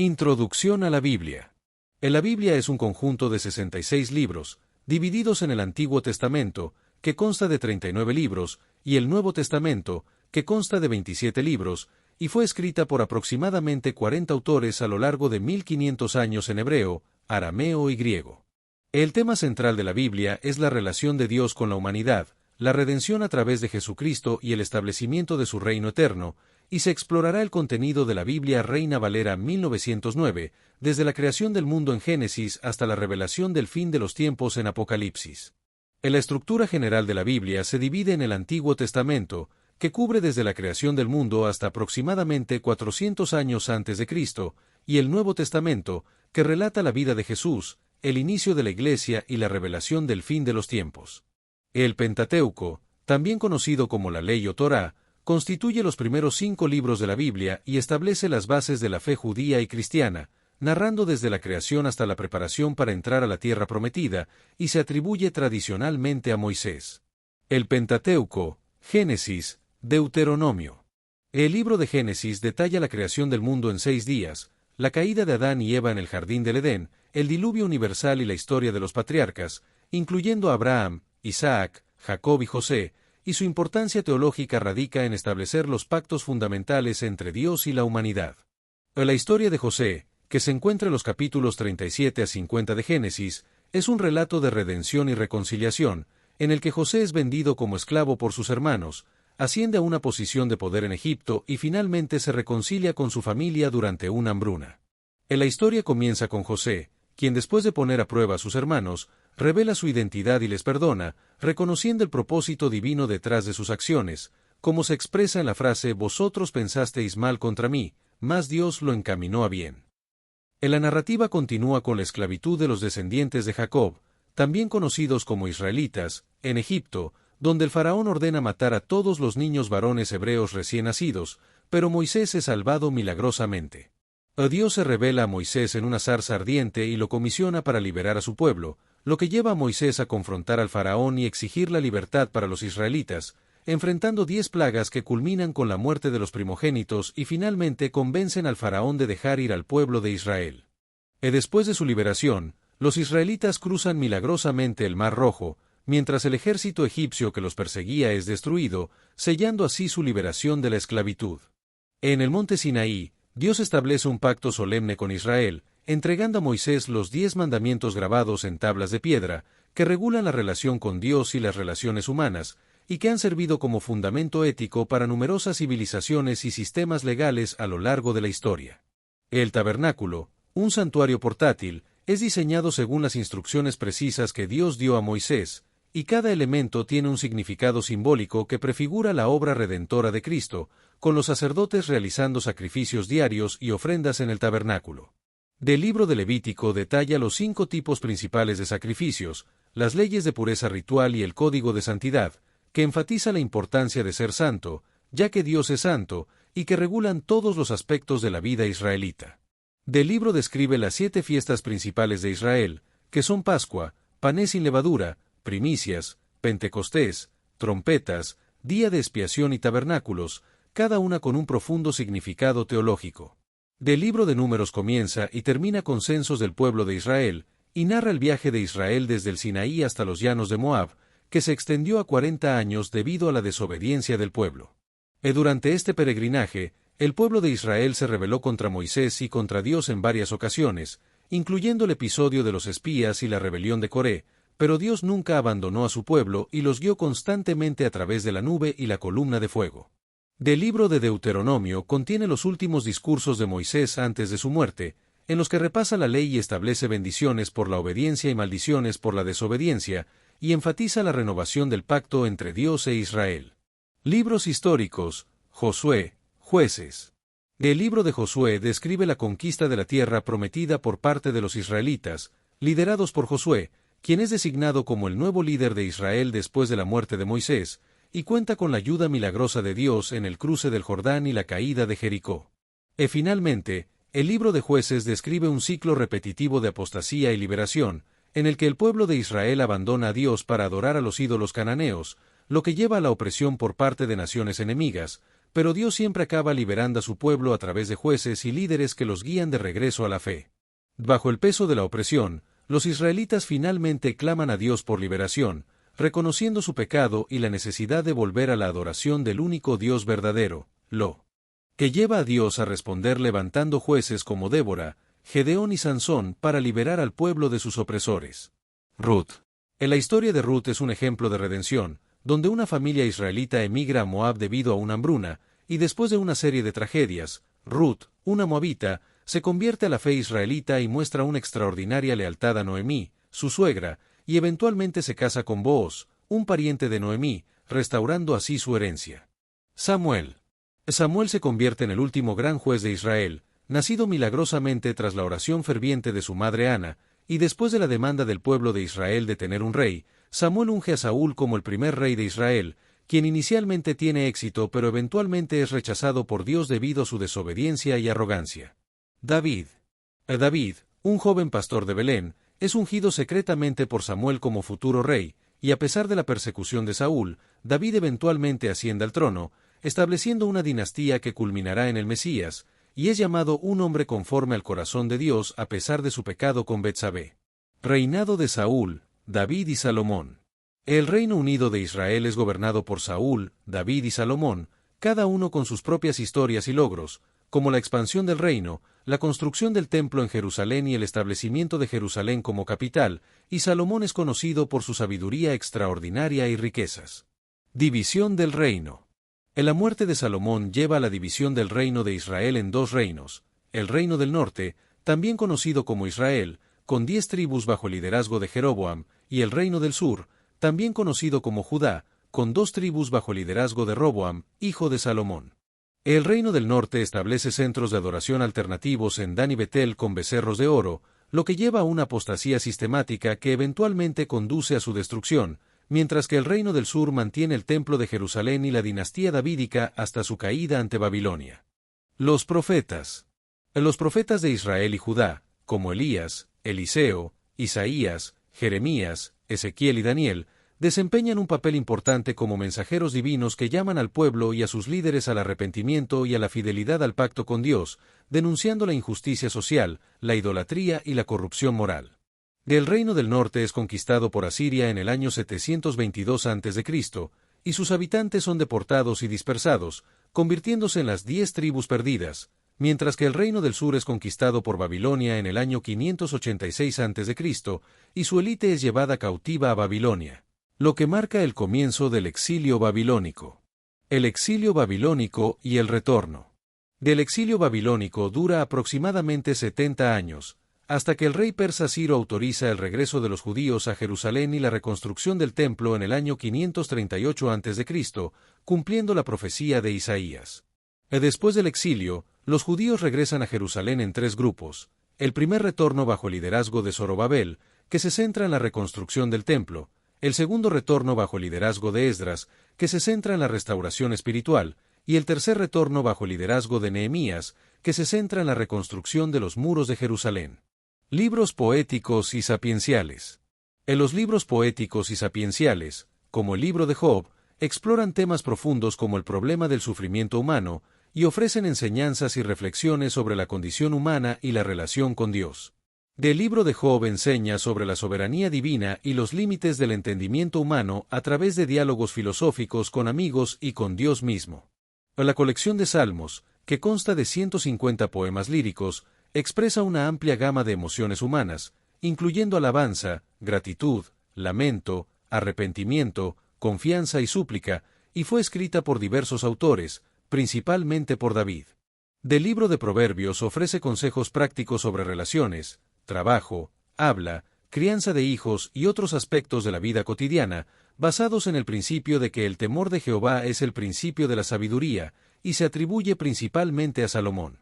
Introducción a la Biblia. La Biblia es un conjunto de 66 libros, divididos en el Antiguo Testamento, que consta de 39 libros, y el Nuevo Testamento, que consta de 27 libros, y fue escrita por aproximadamente 40 autores a lo largo de 1500 años en hebreo, arameo y griego. El tema central de la Biblia es la relación de Dios con la humanidad, la redención a través de Jesucristo y el establecimiento de su reino eterno, y se explorará el contenido de la Biblia Reina Valera 1909, desde la creación del mundo en Génesis hasta la revelación del fin de los tiempos en Apocalipsis. La estructura general de la Biblia se divide en el Antiguo Testamento, que cubre desde la creación del mundo hasta aproximadamente 400 años antes de Cristo, y el Nuevo Testamento, que relata la vida de Jesús, el inicio de la Iglesia y la revelación del fin de los tiempos. El Pentateuco, también conocido como la Ley o Torá, constituye los primeros 5 libros de la Biblia y establece las bases de la fe judía y cristiana, narrando desde la creación hasta la preparación para entrar a la tierra prometida, y se atribuye tradicionalmente a Moisés. El Pentateuco, Génesis, Deuteronomio. El libro de Génesis detalla la creación del mundo en 6 días, la caída de Adán y Eva en el jardín del Edén, el diluvio universal y la historia de los patriarcas, incluyendo a Abraham, Isaac, Jacob y José, y su importancia teológica radica en establecer los pactos fundamentales entre Dios y la humanidad. La historia de José, que se encuentra en los capítulos 37 a 50 de Génesis, es un relato de redención y reconciliación, en el que José es vendido como esclavo por sus hermanos, asciende a una posición de poder en Egipto y finalmente se reconcilia con su familia durante una hambruna. La historia comienza con José, quien después de poner a prueba a sus hermanos, revela su identidad y les perdona, reconociendo el propósito divino detrás de sus acciones, como se expresa en la frase «Vosotros pensasteis mal contra mí, mas Dios lo encaminó a bien». La narrativa continúa con la esclavitud de los descendientes de Jacob, también conocidos como israelitas, en Egipto, donde el faraón ordena matar a todos los niños varones hebreos recién nacidos, pero Moisés es salvado milagrosamente. Dios se revela a Moisés en una zarza ardiente y lo comisiona para liberar a su pueblo, lo que lleva a Moisés a confrontar al faraón y exigir la libertad para los israelitas, enfrentando 10 plagas que culminan con la muerte de los primogénitos y finalmente convencen al faraón de dejar ir al pueblo de Israel. Después de su liberación, los israelitas cruzan milagrosamente el Mar Rojo, mientras el ejército egipcio que los perseguía es destruido, sellando así su liberación de la esclavitud. En el monte Sinaí, Dios establece un pacto solemne con Israel, entregando a Moisés los 10 mandamientos grabados en tablas de piedra, que regulan la relación con Dios y las relaciones humanas, y que han servido como fundamento ético para numerosas civilizaciones y sistemas legales a lo largo de la historia. El tabernáculo, un santuario portátil, es diseñado según las instrucciones precisas que Dios dio a Moisés, y cada elemento tiene un significado simbólico que prefigura la obra redentora de Cristo, con los sacerdotes realizando sacrificios diarios y ofrendas en el tabernáculo. Del libro de Levítico detalla los 5 tipos principales de sacrificios, las leyes de pureza ritual y el código de santidad, que enfatiza la importancia de ser santo, ya que Dios es santo, y que regulan todos los aspectos de la vida israelita. Del libro describe las 7 fiestas principales de Israel, que son Pascua, panes sin levadura, primicias, Pentecostés, trompetas, día de expiación y tabernáculos, cada una con un profundo significado teológico. Del libro de Números comienza y termina con censos del pueblo de Israel, y narra el viaje de Israel desde el Sinaí hasta los llanos de Moab, que se extendió a 40 años debido a la desobediencia del pueblo. Durante este peregrinaje, el pueblo de Israel se rebeló contra Moisés y contra Dios en varias ocasiones, incluyendo el episodio de los espías y la rebelión de Coré, pero Dios nunca abandonó a su pueblo y los guió constantemente a través de la nube y la columna de fuego. Del libro de Deuteronomio contiene los últimos discursos de Moisés antes de su muerte, en los que repasa la ley y establece bendiciones por la obediencia y maldiciones por la desobediencia, y enfatiza la renovación del pacto entre Dios e Israel. Libros históricos, Josué, Jueces. El libro de Josué describe la conquista de la tierra prometida por parte de los israelitas, liderados por Josué, quien es designado como el nuevo líder de Israel después de la muerte de Moisés, y cuenta con la ayuda milagrosa de Dios en el cruce del Jordán y la caída de Jericó. Finalmente, el libro de Jueces describe un ciclo repetitivo de apostasía y liberación, en el que el pueblo de Israel abandona a Dios para adorar a los ídolos cananeos, lo que lleva a la opresión por parte de naciones enemigas, pero Dios siempre acaba liberando a su pueblo a través de jueces y líderes que los guían de regreso a la fe. Bajo el peso de la opresión, los israelitas finalmente claman a Dios por liberación, reconociendo su pecado y la necesidad de volver a la adoración del único Dios verdadero, lo que lleva a Dios a responder levantando jueces como Débora, Gedeón y Sansón para liberar al pueblo de sus opresores. Ruth. En la historia de Ruth es un ejemplo de redención, donde una familia israelita emigra a Moab debido a una hambruna, y después de una serie de tragedias, Ruth, una moabita, se convierte a la fe israelita y muestra una extraordinaria lealtad a Noemí, su suegra, y eventualmente se casa con Booz, un pariente de Noemí, restaurando así su herencia. Samuel. Samuel se convierte en el último gran juez de Israel, nacido milagrosamente tras la oración ferviente de su madre Ana, y después de la demanda del pueblo de Israel de tener un rey, Samuel unge a Saúl como el primer rey de Israel, quien inicialmente tiene éxito pero eventualmente es rechazado por Dios debido a su desobediencia y arrogancia. David. David, un joven pastor de Belén, es ungido secretamente por Samuel como futuro rey, y a pesar de la persecución de Saúl, David eventualmente asciende al trono, estableciendo una dinastía que culminará en el Mesías, y es llamado un hombre conforme al corazón de Dios a pesar de su pecado con Betsabé. Reinado de Saúl, David y Salomón. El Reino Unido de Israel es gobernado por Saúl, David y Salomón, cada uno con sus propias historias y logros, como la expansión del reino, la construcción del templo en Jerusalén y el establecimiento de Jerusalén como capital, y Salomón es conocido por su sabiduría extraordinaria y riquezas. División del reino. La muerte de Salomón lleva a la división del reino de Israel en dos reinos, el reino del norte, también conocido como Israel, con 10 tribus bajo el liderazgo de Jeroboam, y el reino del sur, también conocido como Judá, con 2 tribus bajo el liderazgo de Roboam, hijo de Salomón. El reino del norte establece centros de adoración alternativos en Dan y Betel con becerros de oro, lo que lleva a una apostasía sistemática que eventualmente conduce a su destrucción, mientras que el reino del sur mantiene el templo de Jerusalén y la dinastía davídica hasta su caída ante Babilonia. Los profetas. Los profetas de Israel y Judá, como Elías, Eliseo, Isaías, Jeremías, Ezequiel y Daniel, desempeñan un papel importante como mensajeros divinos que llaman al pueblo y a sus líderes al arrepentimiento y a la fidelidad al pacto con Dios, denunciando la injusticia social, la idolatría y la corrupción moral. El reino del norte es conquistado por Asiria en el año 722 a.C., y sus habitantes son deportados y dispersados, convirtiéndose en las 10 tribus perdidas, mientras que el reino del sur es conquistado por Babilonia en el año 586 a.C., y su élite es llevada cautiva a Babilonia, lo que marca el comienzo del exilio babilónico. El exilio babilónico y el retorno. Del exilio babilónico dura aproximadamente 70 años, hasta que el rey persa Ciro autoriza el regreso de los judíos a Jerusalén y la reconstrucción del templo en el año 538 a.C., cumpliendo la profecía de Isaías. Después del exilio, los judíos regresan a Jerusalén en 3 grupos. El primer retorno bajo el liderazgo de Zorobabel, que se centra en la reconstrucción del templo. El segundo retorno bajo el liderazgo de Esdras, que se centra en la restauración espiritual. Y el tercer retorno bajo el liderazgo de Nehemías, que se centra en la reconstrucción de los muros de Jerusalén. Libros poéticos y sapienciales. En los libros poéticos y sapienciales, como el libro de Job, exploran temas profundos como el problema del sufrimiento humano, y ofrecen enseñanzas y reflexiones sobre la condición humana y la relación con Dios. El libro de Job enseña sobre la soberanía divina y los límites del entendimiento humano a través de diálogos filosóficos con amigos y con Dios mismo. La colección de Salmos, que consta de 150 poemas líricos, expresa una amplia gama de emociones humanas, incluyendo alabanza, gratitud, lamento, arrepentimiento, confianza y súplica, y fue escrita por diversos autores, principalmente por David. Del libro de Proverbios ofrece consejos prácticos sobre relaciones, trabajo, habla, crianza de hijos y otros aspectos de la vida cotidiana, basados en el principio de que el temor de Jehová es el principio de la sabiduría, y se atribuye principalmente a Salomón.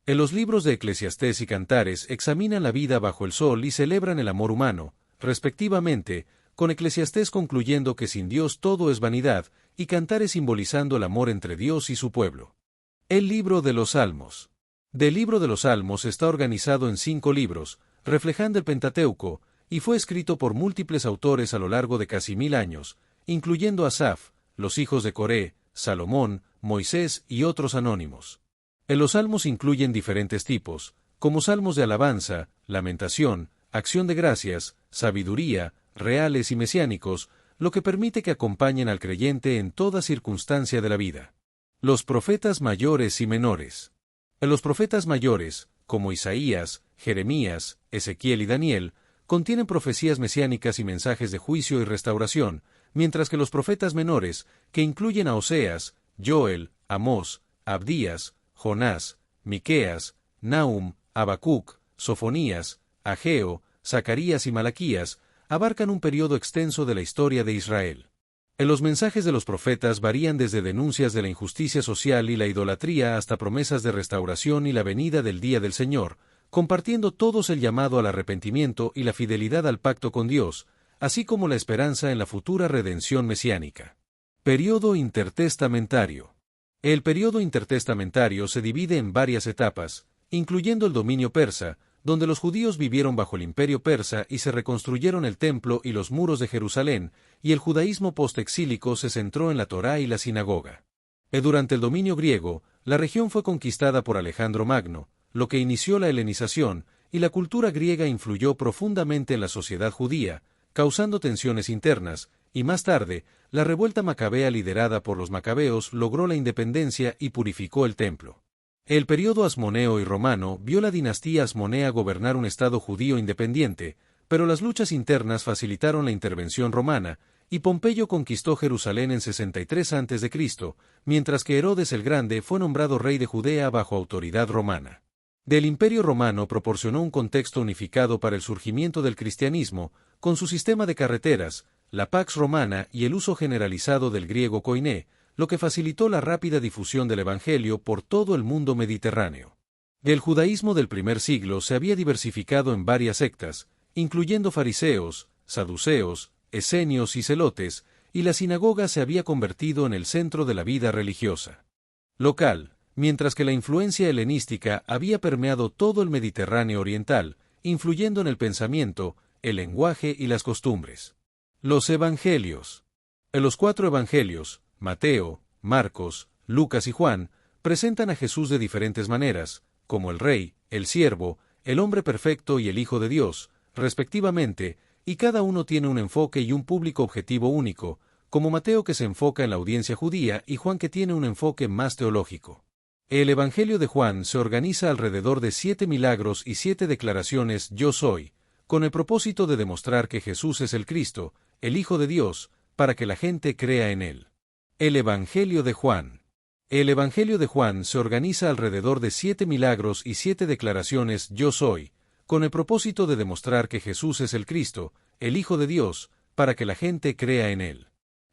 En los libros de Eclesiastés y Cantares examinan la vida bajo el sol y celebran el amor humano, respectivamente, con Eclesiastés concluyendo que sin Dios todo es vanidad, y Cantares simbolizando el amor entre Dios y su pueblo. El libro de los Salmos. Del libro de los Salmos está organizado en 5 libros, reflejando el Pentateuco, y fue escrito por múltiples autores a lo largo de casi 1000 años, incluyendo Asaf, los hijos de Coré, Salomón, Moisés y otros anónimos. En los salmos incluyen diferentes tipos, como salmos de alabanza, lamentación, acción de gracias, sabiduría, reales y mesiánicos, lo que permite que acompañen al creyente en toda circunstancia de la vida. Los profetas mayores y menores. En los profetas mayores, como Isaías, Jeremías, Ezequiel y Daniel, contienen profecías mesiánicas y mensajes de juicio y restauración, mientras que los profetas menores, que incluyen a Oseas, Joel, Amós, Abdías, Jonás, Miqueas, Nahum, Habacuc, Sofonías, Ageo, Zacarías y Malaquías, abarcan un periodo extenso de la historia de Israel. En los mensajes de los profetas varían desde denuncias de la injusticia social y la idolatría hasta promesas de restauración y la venida del día del Señor, compartiendo todos el llamado al arrepentimiento y la fidelidad al pacto con Dios, así como la esperanza en la futura redención mesiánica. Período intertestamentario. El período intertestamentario se divide en varias etapas, incluyendo el dominio persa, donde los judíos vivieron bajo el imperio persa y se reconstruyeron el templo y los muros de Jerusalén, y el judaísmo postexílico se centró en la Torá y la sinagoga. Durante el dominio griego, la región fue conquistada por Alejandro Magno, lo que inició la helenización, y la cultura griega influyó profundamente en la sociedad judía, causando tensiones internas, y más tarde, la revuelta macabea liderada por los macabeos logró la independencia y purificó el templo. El período asmoneo y romano vio la dinastía asmonea gobernar un estado judío independiente, pero las luchas internas facilitaron la intervención romana, y Pompeyo conquistó Jerusalén en 63 a.C., mientras que Herodes el Grande fue nombrado rey de Judea bajo autoridad romana. Del Imperio Romano proporcionó un contexto unificado para el surgimiento del cristianismo, con su sistema de carreteras, la Pax Romana y el uso generalizado del griego koiné, lo que facilitó la rápida difusión del Evangelio por todo el mundo mediterráneo. El judaísmo del primer siglo se había diversificado en varias sectas, incluyendo fariseos, saduceos, esenios y celotes, y la sinagoga se había convertido en el centro de la vida religiosa local, mientras que la influencia helenística había permeado todo el Mediterráneo oriental, influyendo en el pensamiento, el lenguaje y las costumbres. Los Evangelios. En los 4 Evangelios, Mateo, Marcos, Lucas y Juan, presentan a Jesús de diferentes maneras, como el Rey, el Siervo, el Hombre Perfecto y el Hijo de Dios, respectivamente, y cada uno tiene un enfoque y un público objetivo único, como Mateo que se enfoca en la audiencia judía y Juan que tiene un enfoque más teológico. El Evangelio de Juan se organiza alrededor de 7 milagros y 7 declaraciones «Yo soy», con el propósito de demostrar que Jesús es el Cristo, el Hijo de Dios, para que la gente crea en él. El Evangelio de Juan. El Evangelio de Juan se organiza alrededor de 7 milagros y 7 declaraciones «Yo soy», con el propósito de demostrar que Jesús es el Cristo, el Hijo de Dios, para que la gente crea en él.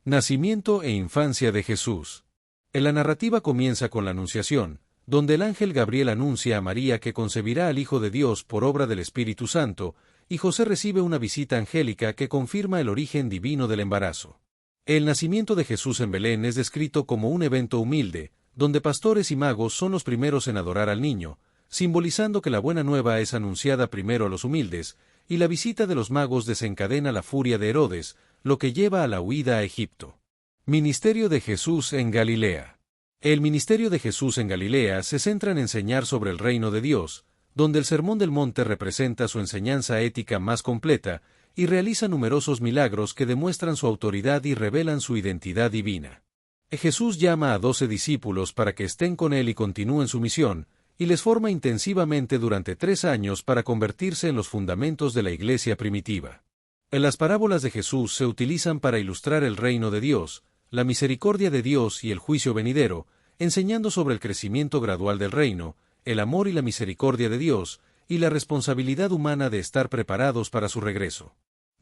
Nacimiento e infancia de Jesús. La narrativa comienza con la Anunciación, donde el ángel Gabriel anuncia a María que concebirá al Hijo de Dios por obra del Espíritu Santo, y José recibe una visita angélica que confirma el origen divino del embarazo. El nacimiento de Jesús en Belén es descrito como un evento humilde, donde pastores y magos son los primeros en adorar al niño, simbolizando que la buena nueva es anunciada primero a los humildes, y la visita de los magos desencadena la furia de Herodes, lo que lleva a la huida a Egipto. Ministerio de Jesús en Galilea. El ministerio de Jesús en Galilea se centra en enseñar sobre el reino de Dios, donde el Sermón del Monte representa su enseñanza ética más completa, y realiza numerosos milagros que demuestran su autoridad y revelan su identidad divina. Jesús llama a 12 discípulos para que estén con él y continúen su misión, y les forma intensivamente durante 3 años para convertirse en los fundamentos de la iglesia primitiva. Las parábolas de Jesús se utilizan para ilustrar el reino de Dios, la misericordia de Dios y el juicio venidero, enseñando sobre el crecimiento gradual del reino, el amor y la misericordia de Dios, y la responsabilidad humana de estar preparados para su regreso.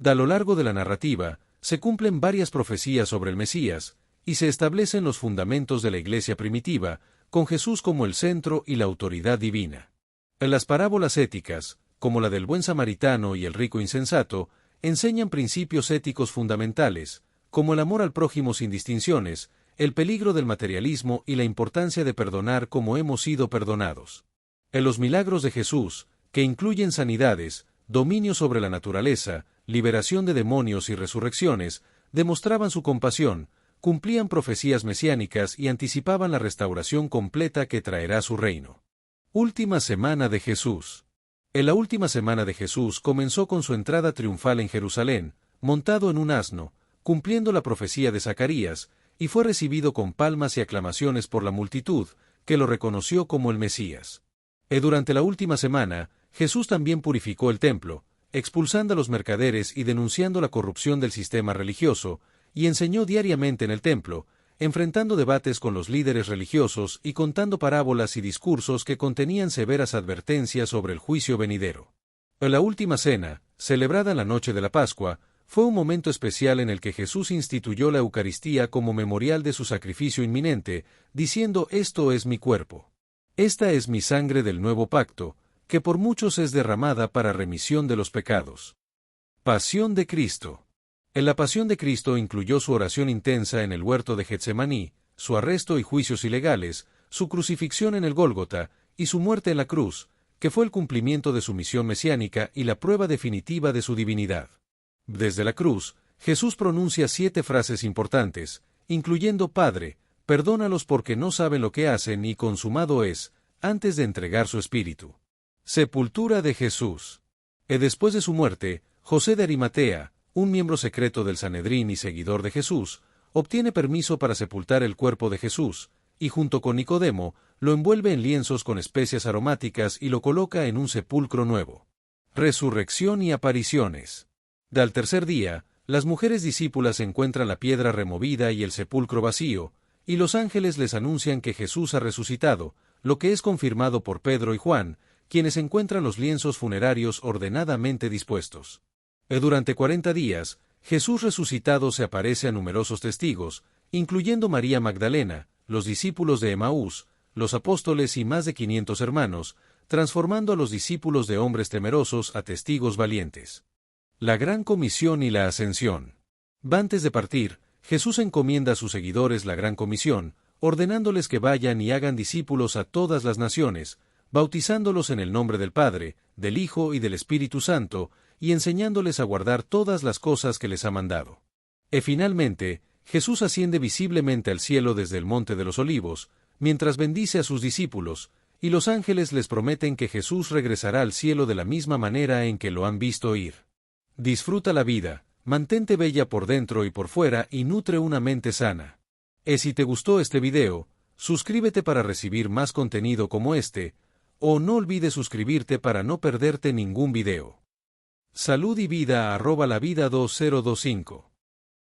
A lo largo de la narrativa, se cumplen varias profecías sobre el Mesías, y se establecen los fundamentos de la iglesia primitiva, con Jesús como el centro y la autoridad divina. Las parábolas éticas, como la del buen samaritano y el rico insensato, enseñan principios éticos fundamentales, como el amor al prójimo sin distinciones, el peligro del materialismo y la importancia de perdonar como hemos sido perdonados. En los milagros de Jesús, que incluyen sanidades, dominio sobre la naturaleza, liberación de demonios y resurrecciones, demostraban su compasión, cumplían profecías mesiánicas y anticipaban la restauración completa que traerá su reino. Última semana de Jesús. En la última semana de Jesús comenzó con su entrada triunfal en Jerusalén, montado en un asno, cumpliendo la profecía de Zacarías, y fue recibido con palmas y aclamaciones por la multitud, que lo reconoció como el Mesías. Durante la última semana, Jesús también purificó el templo, expulsando a los mercaderes y denunciando la corrupción del sistema religioso, y enseñó diariamente en el templo, enfrentando debates con los líderes religiosos y contando parábolas y discursos que contenían severas advertencias sobre el juicio venidero. En la última cena, celebrada en la noche de la Pascua, fue un momento especial en el que Jesús instituyó la Eucaristía como memorial de su sacrificio inminente, diciendo: «Esto es mi cuerpo. Esta es mi sangre del nuevo pacto, que por muchos es derramada para remisión de los pecados». Pasión de Cristo. En la pasión de Cristo incluyó su oración intensa en el huerto de Getsemaní, su arresto y juicios ilegales, su crucifixión en el Gólgota, y su muerte en la cruz, que fue el cumplimiento de su misión mesiánica y la prueba definitiva de su divinidad. Desde la cruz, Jesús pronuncia 7 frases importantes, incluyendo: «Padre, perdónalos porque no saben lo que hacen», y «consumado es», antes de entregar su espíritu. Sepultura de Jesús. Después de su muerte, José de Arimatea, un miembro secreto del Sanedrín y seguidor de Jesús, obtiene permiso para sepultar el cuerpo de Jesús, y junto con Nicodemo, lo envuelve en lienzos con especias aromáticas y lo coloca en un sepulcro nuevo. Resurrección y apariciones. Al tercer día, las mujeres discípulas encuentran la piedra removida y el sepulcro vacío, y los ángeles les anuncian que Jesús ha resucitado, lo que es confirmado por Pedro y Juan, quienes encuentran los lienzos funerarios ordenadamente dispuestos. Durante 40 días, Jesús resucitado se aparece a numerosos testigos, incluyendo María Magdalena, los discípulos de Emaús, los apóstoles y más de 500 hermanos, transformando a los discípulos de hombres temerosos a testigos valientes. La Gran Comisión y la Ascensión. Antes de partir, Jesús encomienda a sus seguidores la Gran Comisión, ordenándoles que vayan y hagan discípulos a todas las naciones, bautizándolos en el nombre del Padre, del Hijo y del Espíritu Santo, y enseñándoles a guardar todas las cosas que les ha mandado. Finalmente, Jesús asciende visiblemente al cielo desde el Monte de los Olivos, mientras bendice a sus discípulos, y los ángeles les prometen que Jesús regresará al cielo de la misma manera en que lo han visto ir. Disfruta la vida, mantente bella por dentro y por fuera y nutre una mente sana. Si te gustó este video, suscríbete para recibir más contenido como este, o no olvides suscribirte para no perderte ningún video. Salud y vida @lavida2025